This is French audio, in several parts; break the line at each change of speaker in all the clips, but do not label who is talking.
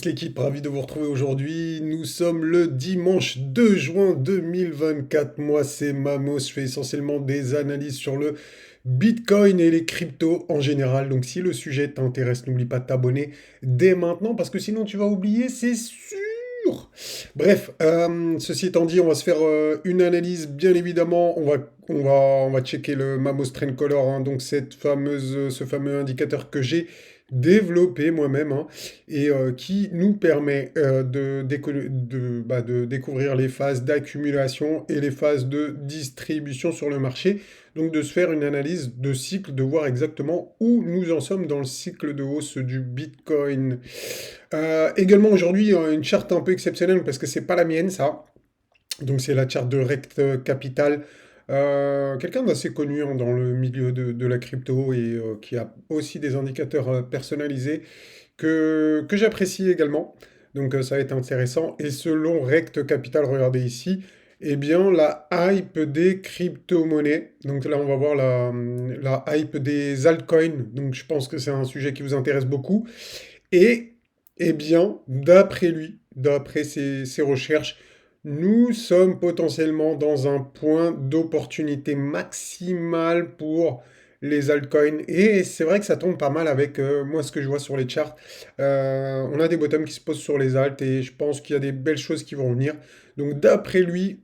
L'équipe, ravi de vous retrouver aujourd'hui. Nous sommes le dimanche 2 juin 2024. Moi, c'est Mamos. Je fais essentiellement des analyses sur le Bitcoin et les cryptos en général. Donc, si le sujet t'intéresse, n'oublie pas de t'abonner dès maintenant parce que sinon tu vas oublier, c'est sûr. Bref, ceci étant dit, on va se faire une analyse. Bien évidemment, on va checker le Mamos Trend Color, hein, donc ce fameux indicateur que j'ai développé moi-même, hein, et qui nous permet de découvrir les phases d'accumulation et les phases de distribution sur le marché, donc de se faire une analyse de cycle, de voir exactement où nous en sommes dans le cycle de hausse du Bitcoin. Également aujourd'hui, une charte un peu exceptionnelle parce que c'est pas la mienne, ça. Donc c'est la charte de Rect Capital, quelqu'un d'assez connu, hein, dans le milieu de la crypto et qui a aussi des indicateurs personnalisés que j'apprécie également. Donc ça va être intéressant. Et selon Rect Capital, regardez ici, eh bien la hype des crypto-monnaies. Donc là on va voir la hype des altcoins. Donc je pense que c'est un sujet qui vous intéresse beaucoup. Et eh bien, d'après lui, d'après ses recherches, nous sommes potentiellement dans un point d'opportunité maximale pour les altcoins. Et c'est vrai que ça tombe pas mal avec moi ce que je vois sur les charts. On a des bottoms qui se posent sur les alts et je pense qu'il y a des belles choses qui vont venir. Donc d'après lui,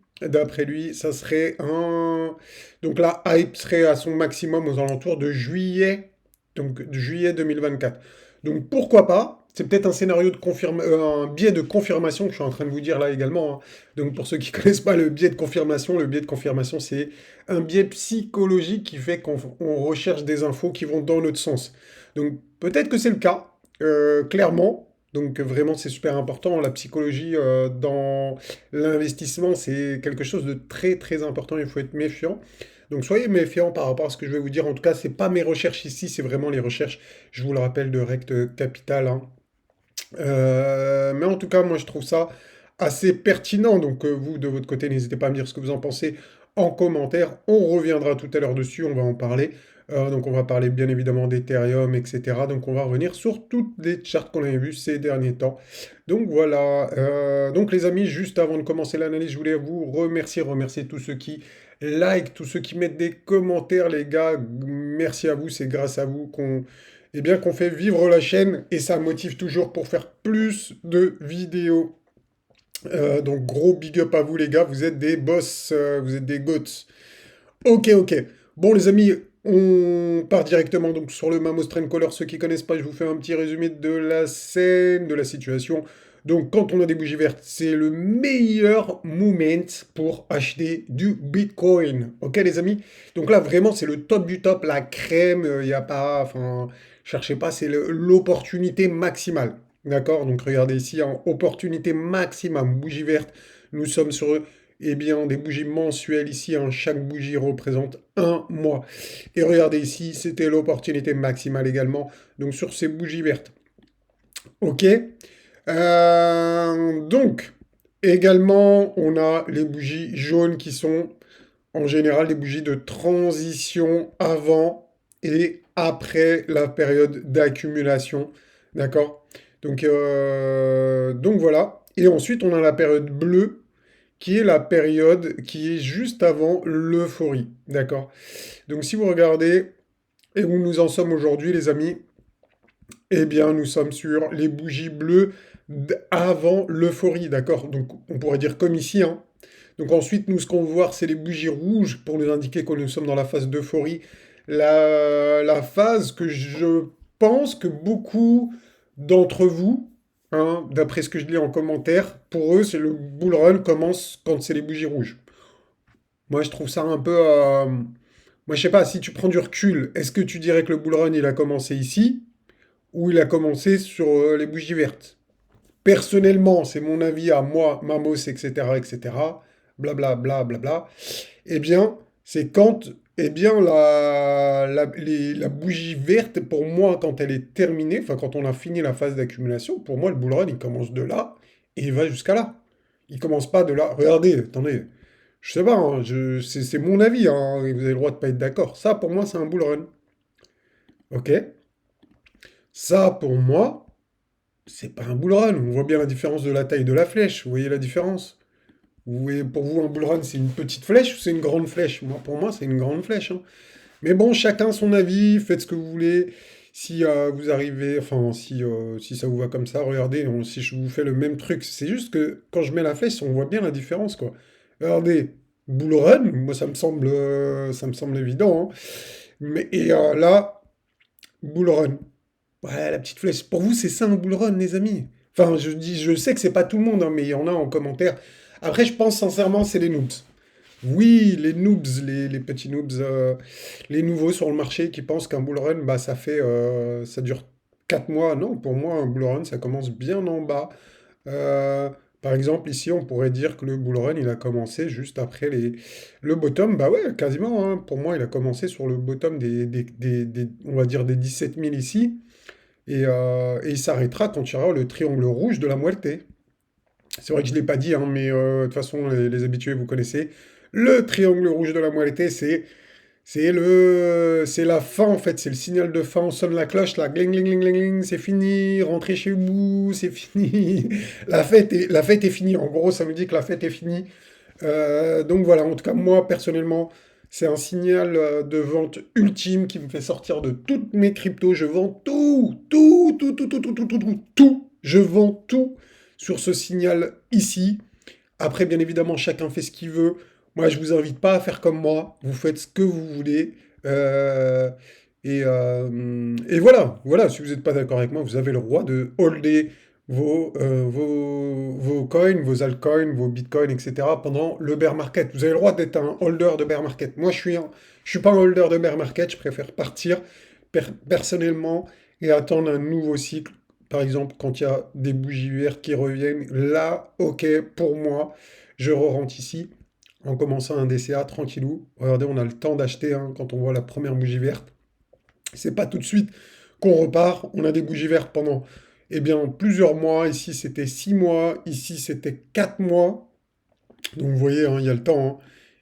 ça serait un... Donc la hype serait à son maximum aux alentours de juillet, donc de juillet 2024. Donc pourquoi pas? C'est peut-être un scénario un biais de confirmation que je suis en train de vous dire là également, hein. Donc pour ceux qui connaissent pas le biais de confirmation, c'est un biais psychologique qui fait qu'on recherche des infos qui vont dans notre sens. Donc peut-être que c'est le cas, clairement. Donc vraiment c'est super important. La psychologie dans l'investissement, c'est quelque chose de très très important. Il faut être méfiant. Donc soyez méfiants par rapport à ce que je vais vous dire. En tout cas, c'est pas mes recherches ici, c'est vraiment les recherches, je vous le rappelle, de Rect Capital, hein. Mais en tout cas, moi je trouve ça assez pertinent. Donc vous, de votre côté, n'hésitez pas à me dire ce que vous en pensez en commentaire. On reviendra tout à l'heure dessus, on va en parler. Donc on va parler bien évidemment d'Ethereum, etc. Donc on va revenir sur toutes les charts qu'on avait vues ces derniers temps. Donc voilà. Donc les amis, juste avant de commencer l'analyse, je voulais vous remercier tous ceux qui like, tous ceux qui mettent des commentaires, les gars. Merci à vous, c'est grâce à vous qu'on fait vivre la chaîne et ça motive toujours pour faire plus de vidéos. Donc gros big up à vous les gars, vous êtes des boss, vous êtes des goats. Ok, ok. Bon les amis, on part directement donc sur le Mamos Trend Color. Ceux qui connaissent pas, je vous fais un petit résumé de la scène, de la situation. Donc quand on a des bougies vertes, c'est le meilleur moment pour acheter du Bitcoin. Ok les amis? Donc là vraiment c'est le top du top, la crème, il n'y a pas, enfin, cherchez pas, c'est l'opportunité maximale. D'accord? Donc regardez ici, en opportunité maximum, bougie verte. Nous sommes sur des bougies mensuelles ici, hein. Chaque bougie représente un mois. Et regardez ici, c'était l'opportunité maximale également. Donc sur ces bougies vertes. Ok. Donc, également, on a les bougies jaunes qui sont en général des bougies de transition avant et après la période d'accumulation. D'accord? Donc voilà. Et ensuite, on a la période bleue qui est la période qui est juste avant l'euphorie. D'accord? Donc si vous regardez et où nous en sommes aujourd'hui, les amis, eh bien, nous sommes sur les bougies bleues avant l'euphorie, d'accord? Donc, on pourrait dire comme ici, hein. Donc ensuite, nous, ce qu'on veut voir, c'est les bougies rouges pour nous indiquer que nous sommes dans la phase d'euphorie. La phase que je pense que beaucoup d'entre vous, hein, d'après ce que je lis en commentaire, pour eux, c'est le bull run commence quand c'est les bougies rouges. Moi, je trouve ça un peu... Moi, je sais pas, si tu prends du recul, est-ce que tu dirais que le bull run, il a commencé ici ou il a commencé sur les bougies vertes? Personnellement, c'est mon avis à moi, Mamos, etc., etc., blablabla, blabla. Eh bien, c'est quand, eh bien, la bougie verte, pour moi, quand elle est terminée, enfin, quand on a fini la phase d'accumulation, pour moi, le bull run, il commence de là et il va jusqu'à là. Il commence pas de là. Regardez, attendez, je sais pas, hein, c'est mon avis, hein, et vous avez le droit de pas être d'accord. Ça, pour moi, c'est un bull run. Ok? Ça, pour moi, c'est pas un bull run. On voit bien la différence de la taille de la flèche. Vous voyez la différence? Vous voyez, pour vous, un bull run, c'est une petite flèche ou c'est une grande flèche? Moi, pour moi, c'est une grande flèche, hein. Mais bon, chacun son avis, faites ce que vous voulez. Si vous arrivez, enfin, si ça vous va comme ça, regardez, si je vous fais le même truc, c'est juste que quand je mets la flèche, on voit bien la différence, quoi. Regardez, bull run, moi, ça me semble évident, hein. Mais, là, bull run. Ouais, la petite flèche. Pour vous, c'est ça un bull run, les amis. Enfin, je sais que c'est pas tout le monde, hein, mais il y en a en commentaire. Après, je pense sincèrement, c'est les noobs. Oui, les noobs, les petits noobs, les nouveaux sur le marché qui pensent qu'un bull run, bah, ça dure 4 mois. Non, pour moi, un bull run, ça commence bien en bas. Euh, Par exemple, ici, on pourrait dire que le bull run, il a commencé juste après le bottom. Bah ouais, quasiment, hein. Pour moi, il a commencé sur le bottom on va dire des 17 000 ici. Et il s'arrêtera quand il y aura le triangle rouge de la moitié. C'est vrai que je ne l'ai pas dit, hein, mais de toute façon, les habitués, vous connaissez. Le triangle rouge de la moitié, c'est la fin, en fait. C'est le signal de fin. On sonne la cloche, là. Gling, gling, gling, gling, gling, c'est fini. Rentrez chez vous, c'est fini. La fête est finie. En gros, ça me dit que la fête est finie. Donc voilà, en tout cas, moi, personnellement, c'est un signal de vente ultime qui me fait sortir de toutes mes cryptos. Je vends tout, tout, tout, tout, tout, tout, tout, tout, tout, tout. Je vends tout sur ce signal ici. Après, bien évidemment, chacun fait ce qu'il veut. Moi, je vous invite pas à faire comme moi. Vous faites ce que vous voulez. Et voilà, voilà. Si vous n'êtes pas d'accord avec moi, vous avez le droit de holder vos coins, vos altcoins, vos bitcoins, etc. pendant le bear market. Vous avez le droit d'être un holder de bear market. Moi, je suis pas un holder de bear market. Je préfère partir personnellement et attendre un nouveau cycle. Par exemple, quand il y a des bougies vertes qui reviennent, là, ok, pour moi, je re-rentre ici en commençant un DCA tranquillou. Regardez, on a le temps d'acheter, hein, quand on voit la première bougie verte. C'est pas tout de suite qu'on repart. On a des bougies vertes pendant, eh bien, plusieurs mois. Ici, c'était 6 mois. Ici, c'était 4 mois. Donc, vous voyez, hein, il y a le temps, hein.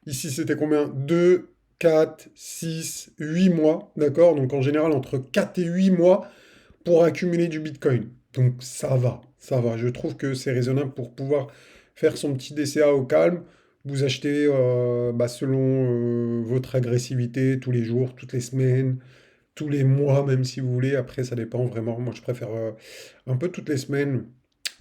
Ici, c'était combien? 2, 4, 6, 8 mois. D'accord? Donc, en général, entre 4 et 8 mois pour accumuler du Bitcoin. Donc, ça va. Ça va. Je trouve que c'est raisonnable pour pouvoir faire son petit DCA au calme. Vous achetez selon votre agressivité tous les jours, toutes les semaines, tous les mois, même si vous voulez. Après, ça dépend vraiment. Moi, je préfère un peu toutes les semaines.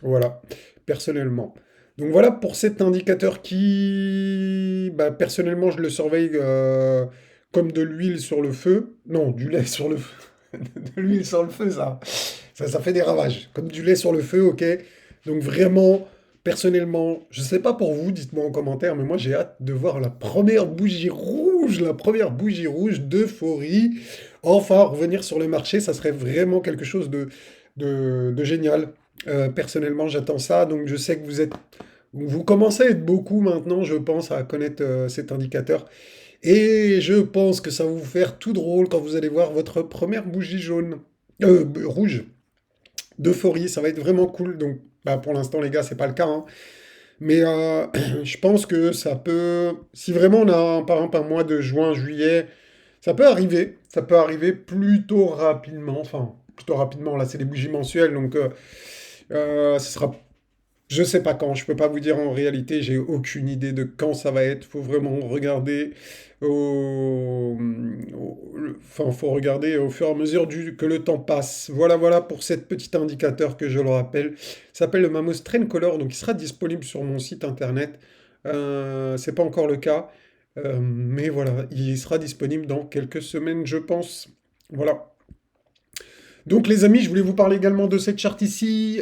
Voilà, personnellement. Donc voilà pour cet indicateur qui, bah, personnellement, je le surveille comme de l'huile sur le feu. Non, du lait sur le feu. De l'huile sur le feu, ça fait des ravages. Comme du lait sur le feu, ok. Donc vraiment, personnellement, je sais pas pour vous, dites-moi en commentaire, mais moi j'ai hâte de voir la première bougie rouge d'euphorie. Enfin, revenir sur le marché, ça serait vraiment quelque chose de génial. Personnellement, j'attends ça. Donc je sais que vous commencez à être beaucoup maintenant, je pense, à connaître cet indicateur. Et je pense que ça va vous faire tout drôle quand vous allez voir votre première bougie jaune, rouge, d'euphorie. Ça va être vraiment cool. Donc, bah, pour l'instant, les gars, c'est pas le cas, hein. Mais je pense que ça peut, si vraiment on a par exemple un mois de juin, juillet, ça peut arriver. Ça peut arriver plutôt rapidement. Enfin, plutôt rapidement. Là, c'est des bougies mensuelles, donc ce sera je sais pas quand, je peux pas vous dire en réalité, j'ai aucune idée de quand ça va être. Faut vraiment regarder enfin, faut regarder au fur et à mesure que le temps passe. Voilà, voilà pour cet petit indicateur que je le rappelle. Il s'appelle le Mamos Train Color, donc il sera disponible sur mon site internet. C'est pas encore le cas, mais voilà, il sera disponible dans quelques semaines, je pense. Voilà. Donc les amis, je voulais vous parler également de cette charte ici.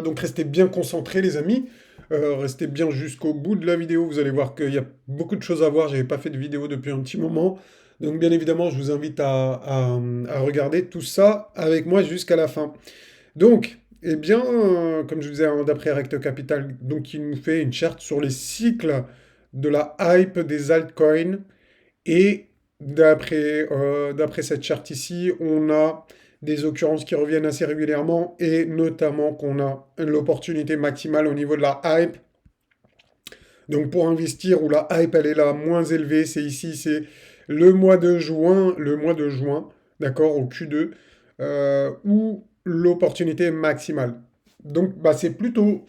Donc restez bien concentrés les amis. Restez bien jusqu'au bout de la vidéo. Vous allez voir qu'il y a beaucoup de choses à voir. J'avais pas fait de vidéo depuis un petit moment. Donc bien évidemment, je vous invite à regarder tout ça avec moi jusqu'à la fin. Donc, eh bien, comme je vous disais, hein, d'après Recto Capital, donc il nous fait une charte sur les cycles de la hype des altcoins. Et d'après cette charte ici, on a des occurrences qui reviennent assez régulièrement et notamment qu'on a l'opportunité maximale au niveau de la hype. Donc pour investir où la hype elle est la moins élevée, c'est ici, c'est le mois de juin, d'accord, au Q2, où l'opportunité est maximale. Donc, bah, c'est plutôt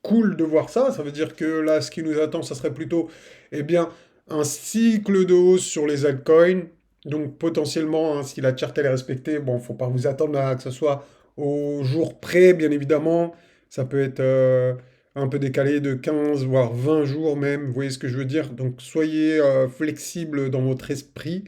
cool de voir ça. Ça veut dire que là, ce qui nous attend, ça serait plutôt, eh bien, un cycle de hausse sur les altcoins. Donc, potentiellement, hein, si la charte elle est respectée, bon, faut pas vous attendre à que ce soit au jour près, bien évidemment. Ça peut être un peu décalé de 15 voire 20 jours même. Vous voyez ce que je veux dire? Donc, soyez flexible dans votre esprit.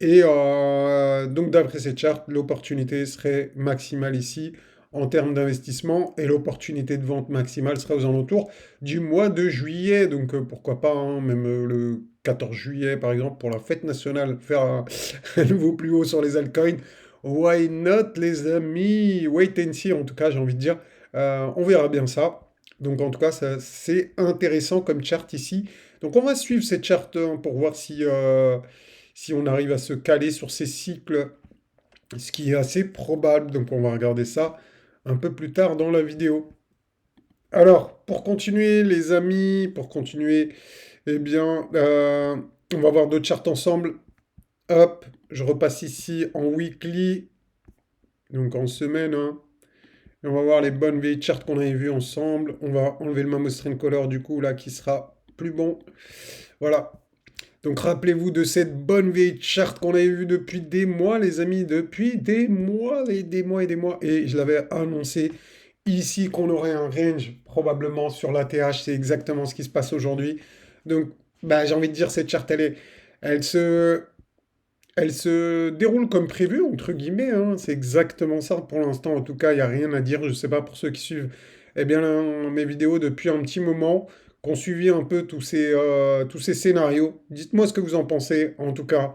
Et donc, d'après cette charte, l'opportunité serait maximale ici en termes d'investissement et l'opportunité de vente maximale serait aux alentours du mois de juillet. Donc, pourquoi pas, hein, même le 14 juillet, par exemple, pour la fête nationale, faire un nouveau plus haut sur les altcoins. Why not, les amis? Wait and see, en tout cas, j'ai envie de dire. On verra bien ça. Donc, en tout cas, c'est intéressant comme charte ici. Donc, on va suivre cette charte hein, pour voir si on arrive à se caler sur ces cycles, ce qui est assez probable. Donc on va regarder ça un peu plus tard dans la vidéo. Alors, pour continuer, les amis, pour continuer, eh bien, on va voir d'autres charts ensemble. Hop, je repasse ici en weekly, donc en semaine, hein. Et on va voir les bonnes vieilles charts qu'on avait vues ensemble. On va enlever le Mammoth Trend Color du coup, là, qui sera plus bon. Voilà, donc rappelez-vous de cette bonne vieille charte qu'on avait vue depuis des mois, les amis, depuis des mois et des mois et des mois. Et je l'avais annoncé ici qu'on aurait un range probablement sur la TH. C'est exactement ce qui se passe aujourd'hui. Donc, bah, j'ai envie de dire, cette charte, elle se, elle se déroule comme prévu, entre guillemets, hein. C'est exactement ça pour l'instant. En tout cas, il n'y a rien à dire. Je ne sais pas pour ceux qui suivent eh bien, mes vidéos depuis un petit moment, qui ont suivi un peu tous ces scénarios. Dites-moi ce que vous en pensez. En tout cas,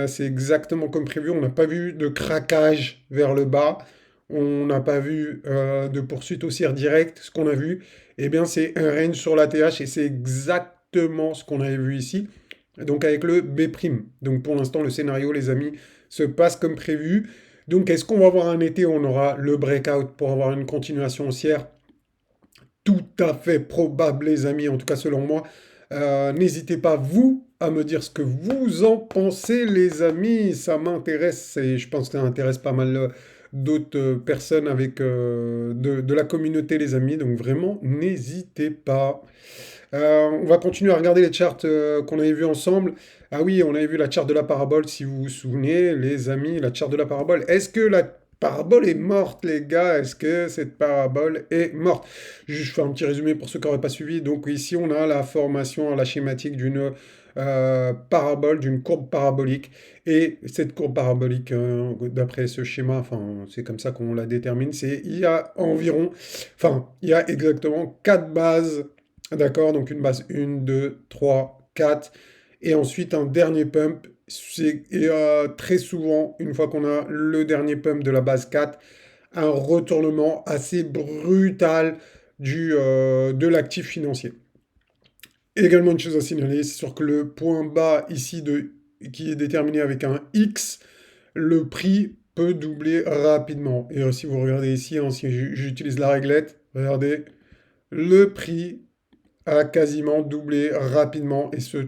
c'est exactement comme prévu. On n'a pas vu de craquage vers le bas. On n'a pas vu de poursuite haussière directe. Ce qu'on a vu, eh bien, c'est un range sur la TH et c'est exactement ce qu'on avait vu ici. Donc avec le B'. Donc pour l'instant, le scénario, les amis, se passe comme prévu. Donc est-ce qu'on va avoir un été où on aura le breakout pour avoir une continuation haussière? Tout à fait probable, les amis, en tout cas selon moi. N'hésitez pas, vous, à me dire ce que vous en pensez, les amis. Ça m'intéresse et je pense que ça intéresse pas mal d'autres personnes avec de la communauté, les amis. Donc vraiment, n'hésitez pas. On va continuer à regarder les charts qu'on avait vus ensemble. Ah oui, on avait vu la charte de la parabole, si vous vous souvenez, les amis, la charte de la parabole. Est-ce que la parabole est morte, les gars? Est-ce que cette parabole est morte? Je fais un petit résumé pour ceux qui n'auraient pas suivi. Donc ici, on a la formation, la schématique d'une parabole, d'une courbe parabolique. Et cette courbe parabolique, d'après ce schéma, enfin, c'est comme ça qu'on la détermine, il y a environ, enfin, il y a exactement 4 bases. D'accord, donc une base 1, 2, 3, 4. Et ensuite un dernier pump. Et très souvent, une fois qu'on a le dernier pump de la base 4, un retournement assez brutal de l'actif financier. Également une chose à signaler, c'est sûr que le point bas ici qui est déterminé avec un X, le prix peut doubler rapidement. Et si vous regardez ici, hein, si j'utilise la réglette, regardez, le prix a quasiment doublé rapidement et ce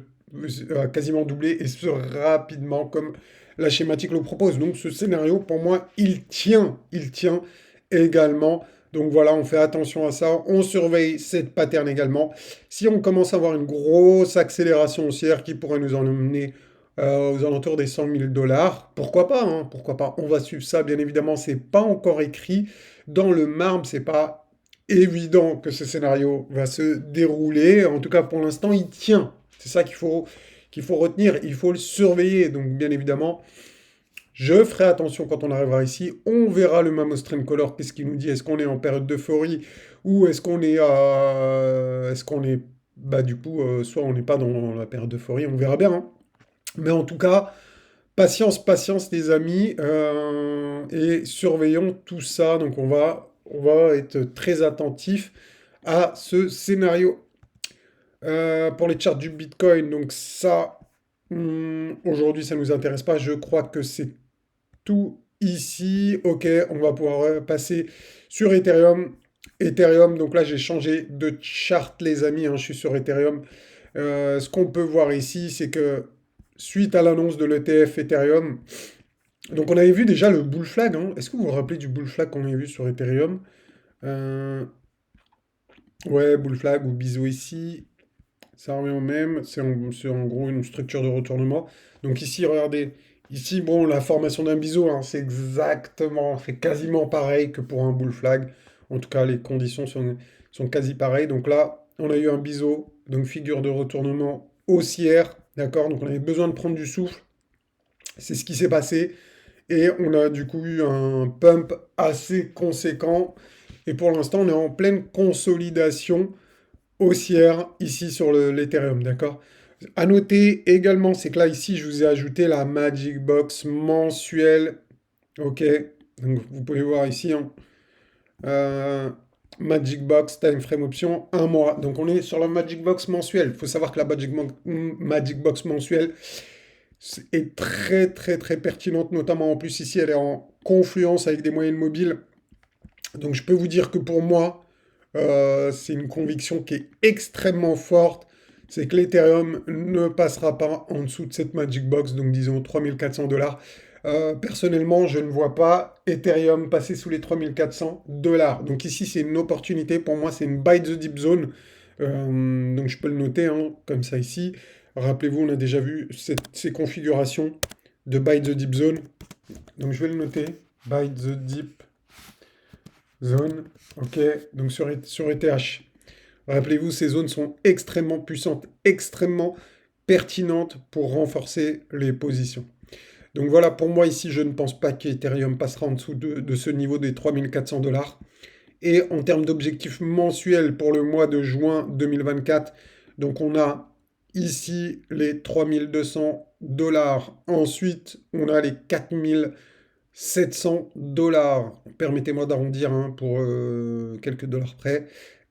rapidement comme la schématique le propose. Donc ce scénario, pour moi, il tient également. Donc voilà, on fait attention à ça, on surveille cette pattern également. Si on commence à avoir une grosse accélération haussière qui pourrait nous emmener aux alentours des 100 000 dollars, pourquoi pas, hein, pourquoi pas. On va suivre ça, bien évidemment, c'est pas encore écrit dans le marbre, c'est pas évident que ce scénario va se dérouler. En tout cas, pour l'instant, il tient. C'est ça qu'il faut retenir. Il faut le surveiller. Donc, bien évidemment, je ferai attention quand on arrivera ici. On verra le Mammoth Trend Color. Qu'est-ce qu'il nous dit? Est-ce qu'on est en période d'euphorie ou est-ce qu'on est bah du coup soit on n'est pas dans la période d'euphorie. On verra bien, hein. Mais en tout cas, patience, patience, les amis, et surveillons tout ça. Donc, on va être très attentif à ce scénario. Pour les charts du Bitcoin, donc ça, aujourd'hui, ça ne nous intéresse pas. Je crois que c'est tout ici. Ok, on va pouvoir passer sur Ethereum. Ethereum, donc là, j'ai changé de chart, les amis, hein, je suis sur Ethereum. Ce qu'on peut voir ici, c'est que suite à l'annonce de l'ETF Ethereum, donc on avait vu déjà le bull flag, hein. Est-ce que vous vous rappelez du bull flag qu'on avait vu sur Ethereum? Euh, ouais, bull flag ou biseau ici, ça revient au même. C'est en gros une structure de retournement. Donc ici, regardez, ici, bon, la formation d'un biseau, hein, c'est quasiment pareil que pour un bull flag. En tout cas, les conditions sont quasi pareilles. Donc là, on a eu un biseau, donc figure de retournement haussière, d'accord? Donc on avait besoin de prendre du souffle. C'est ce qui s'est passé. Et on a du coup eu un pump assez conséquent. Et pour l'instant, on est en pleine consolidation haussière ici sur l'Ethereum, d'accord? À noter également, c'est que là, ici, je vous ai ajouté la Magic Box mensuelle. Ok, donc vous pouvez voir ici, hein, euh, Magic Box, time frame option, un mois. Donc on est sur la Magic Box mensuelle. Il faut savoir que la Magic Box mensuelle est très très très pertinente, notamment en plus ici, elle est en confluence avec des moyennes mobiles. Donc je peux vous dire que pour moi, c'est une conviction qui est extrêmement forte, c'est que l'Ethereum ne passera pas en dessous de cette Magic Box, donc disons 3400 $. Personnellement, je ne vois pas Ethereum passer sous les 3400 $. Donc ici, c'est une opportunité. Pour moi, c'est une buy the dip zone. Donc je peux le noter, hein, comme ça ici. Rappelez-vous, on a déjà vu ces configurations de buy the dip zone. Donc je vais le noter. Buy the dip zone. Ok, donc sur ETH. Rappelez-vous, ces zones sont extrêmement puissantes, extrêmement pertinentes pour renforcer les positions. Donc voilà, pour moi ici, je ne pense pas qu'Ethereum passera en dessous de ce niveau des 3400 $. Et en termes d'objectifs mensuels pour le mois de juin 2024, donc on a ici les 3200 $. Ensuite, on a les 4700 $. Permettez-moi d'arrondir, hein, pour quelques dollars près.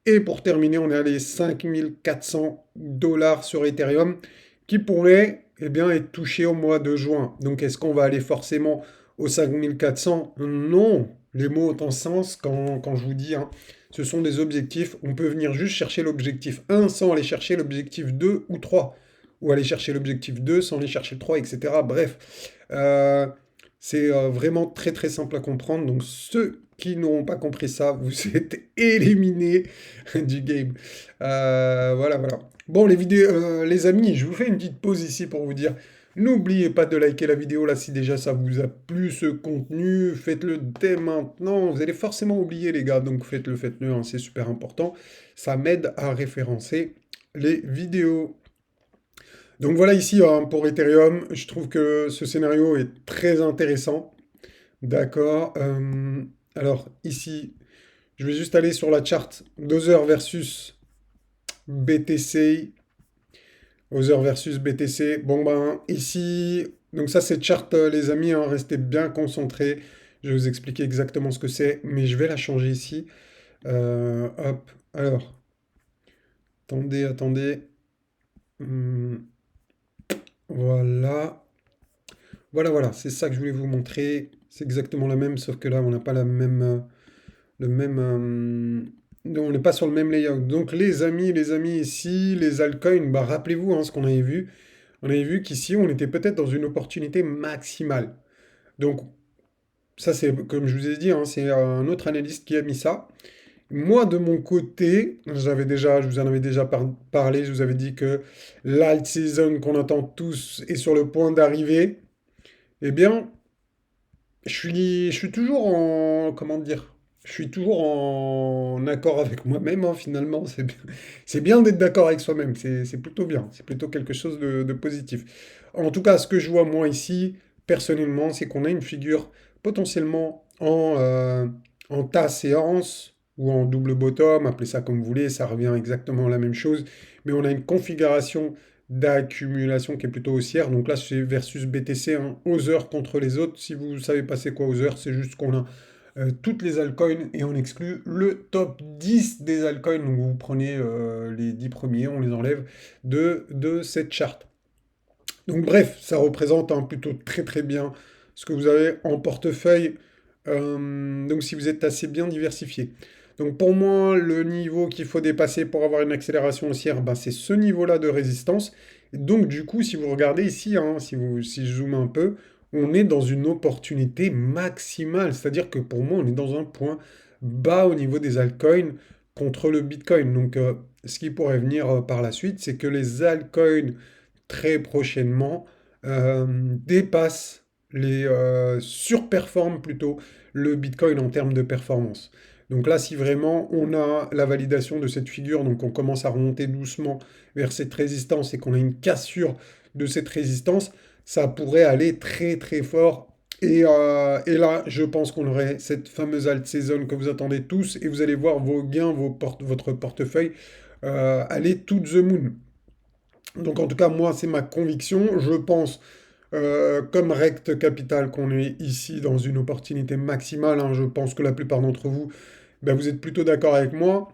Et pour terminer, on est à les 5400 $ sur Ethereum qui pourrait, eh bien, être touché au mois de juin. Donc est-ce qu'on va aller forcément aux 5400? Non, les mots ont un sens quand je vous dis, hein, ce sont des objectifs. On peut venir juste chercher l'objectif 1 sans aller chercher l'objectif 2 ou 3. Ou aller chercher l'objectif 2 sans aller chercher le 3, etc. Bref, c'est vraiment très très simple à comprendre. Donc ceux qui n'auront pas compris ça, vous êtes éliminés du game. Voilà, voilà. Bon, les vidéos, les amis, je vous fais une petite pause ici pour vous dire, n'oubliez pas de liker la vidéo là si déjà ça vous a plu ce contenu. Faites-le dès maintenant. Vous allez forcément oublier les gars, donc faites-le, hein, c'est super important. Ça m'aide à référencer les vidéos. Donc voilà ici, hein, pour Ethereum, je trouve que ce scénario est très intéressant. D'accord. Alors ici, je vais juste aller sur la charte Other versus BTC. Other versus BTC. Bon ben ici, donc ça c'est charte, les amis, hein, restez bien concentrés. Je vais vous expliquer exactement ce que c'est, mais je vais la changer ici. Hop, alors, attendez, attendez. Hum, voilà. Voilà, voilà, c'est ça que je voulais vous montrer. C'est exactement la même, sauf que là, on n'a pas la même, le même, non, on n'est pas sur le même layout. Donc, les amis, ici, les altcoins, bah, rappelez-vous, hein, ce qu'on avait vu. On avait vu qu'ici, on était peut-être dans une opportunité maximale. Donc, ça, c'est, comme je vous ai dit, hein, c'est un autre analyste qui a mis ça. Moi, de mon côté, je vous en avais déjà parlé, je vous avais dit que l'alt season qu'on attend tous est sur le point d'arriver. Eh bien, je suis toujours en, comment dire, je suis toujours en accord avec moi-même, hein, finalement. C'est bien d'être d'accord avec soi-même. C'est plutôt bien. C'est plutôt quelque chose de positif. En tout cas, ce que je vois moi ici, personnellement, c'est qu'on a une figure potentiellement en tas séance ou en double bottom, appelez ça comme vous voulez, ça revient exactement à la même chose. Mais on a une configuration d'accumulation qui est plutôt haussière. Donc là, c'est versus BTC, hein, Other contre les autres. Si vous ne savez pas c'est quoi Other, c'est juste qu'on a toutes les altcoins et on exclut le top 10 des altcoins. Donc vous prenez les 10 premiers, on les enlève de cette charte. Donc bref, ça représente, hein, plutôt très très bien ce que vous avez en portefeuille. Donc si vous êtes assez bien diversifié. Donc pour moi, le niveau qu'il faut dépasser pour avoir une accélération haussière, ben, c'est ce niveau-là de résistance. Et donc du coup, si vous regardez ici, hein, si je zoome un peu, on est dans une opportunité maximale. C'est-à-dire que pour moi, on est dans un point bas au niveau des altcoins contre le Bitcoin. Donc, ce qui pourrait venir par la suite, c'est que les altcoins très prochainement dépassent surperforment plutôt le Bitcoin en termes de performance. Donc là, si vraiment on a la validation de cette figure, donc on commence à remonter doucement vers cette résistance et qu'on a une cassure de cette résistance, ça pourrait aller très très fort. Et là, je pense qu'on aurait cette fameuse alt saison que vous attendez tous et vous allez voir vos gains, votre portefeuille aller to the moon. Donc en tout cas, moi, c'est ma conviction. Je pense, comme Rect Capital, qu'on est ici dans une opportunité maximale, hein. Je pense que la plupart d'entre vous, ben, vous êtes plutôt d'accord avec moi.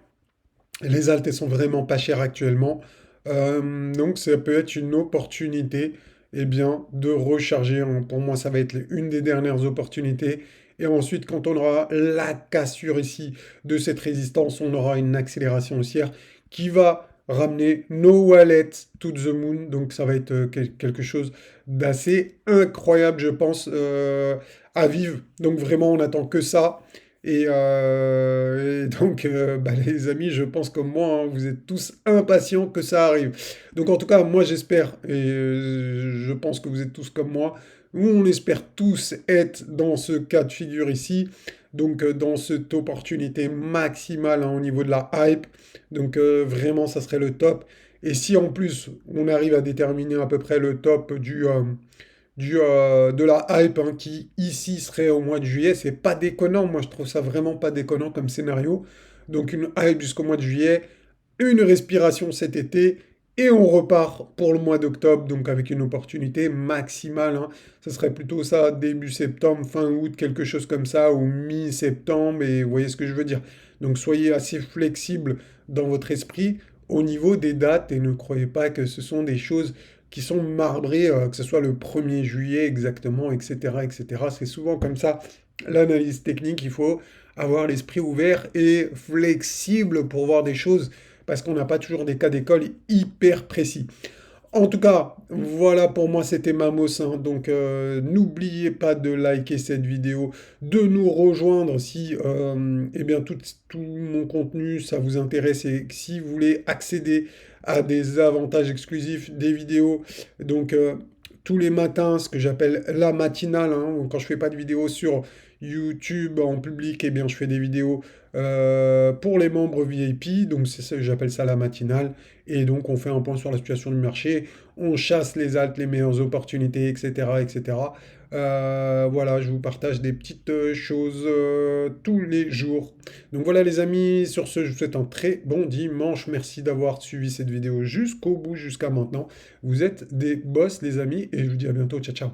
Les altes, elles sont vraiment pas chères actuellement. Donc ça peut être une opportunité, eh bien, de recharger, hein. Pour moi, ça va être une des dernières opportunités. Et ensuite, quand on aura la cassure ici de cette résistance, on aura une accélération haussière qui va ramener nos wallets to the moon. Donc ça va être quelque chose d'assez incroyable, je pense, à vivre. Donc vraiment, on attend que ça. Et donc, bah, les amis, je pense comme moi, hein, vous êtes tous impatients que ça arrive. Donc, en tout cas, moi, j'espère, et je pense que vous êtes tous comme moi, on espère tous être dans ce cas de figure ici, donc dans cette opportunité maximale, hein, au niveau de la hype. Donc, vraiment, ça serait le top. Et si en plus, on arrive à déterminer à peu près le top de la hype, hein, qui ici serait au mois de juillet, c'est pas déconnant. Moi, je trouve ça vraiment pas déconnant comme scénario. Donc, une hype jusqu'au mois de juillet, une respiration cet été, et on repart pour le mois d'octobre, donc avec une opportunité maximale, hein. Ce serait plutôt ça, début septembre, fin août, quelque chose comme ça, ou mi-septembre, et vous voyez ce que je veux dire. Donc, soyez assez flexible dans votre esprit au niveau des dates, et ne croyez pas que ce sont des choses qui sont marbrés, que ce soit le 1er juillet exactement, etc., etc. C'est souvent comme ça l'analyse technique. Il faut avoir l'esprit ouvert et flexible pour voir des choses, parce qu'on n'a pas toujours des cas d'école hyper précis. En tout cas, voilà pour moi, c'était Mamos, hein. Donc, n'oubliez pas de liker cette vidéo, de nous rejoindre si eh bien, tout mon contenu, ça vous intéresse et que si vous voulez accéder à des avantages exclusifs, des vidéos. Donc, tous les matins, ce que j'appelle la matinale, hein, quand je fais pas de vidéos sur YouTube en public, eh bien, je fais des vidéos pour les membres VIP. Donc, c'est ça, j'appelle ça la matinale. Et donc, on fait un point sur la situation du marché, on chasse les altes, les meilleures opportunités, etc., etc. Voilà, je vous partage des petites choses tous les jours. Donc voilà les amis, sur ce, je vous souhaite un très bon dimanche. Merci d'avoir suivi cette vidéo jusqu'au bout, jusqu'à maintenant. Vous êtes des boss les amis, et je vous dis à bientôt. Ciao, ciao.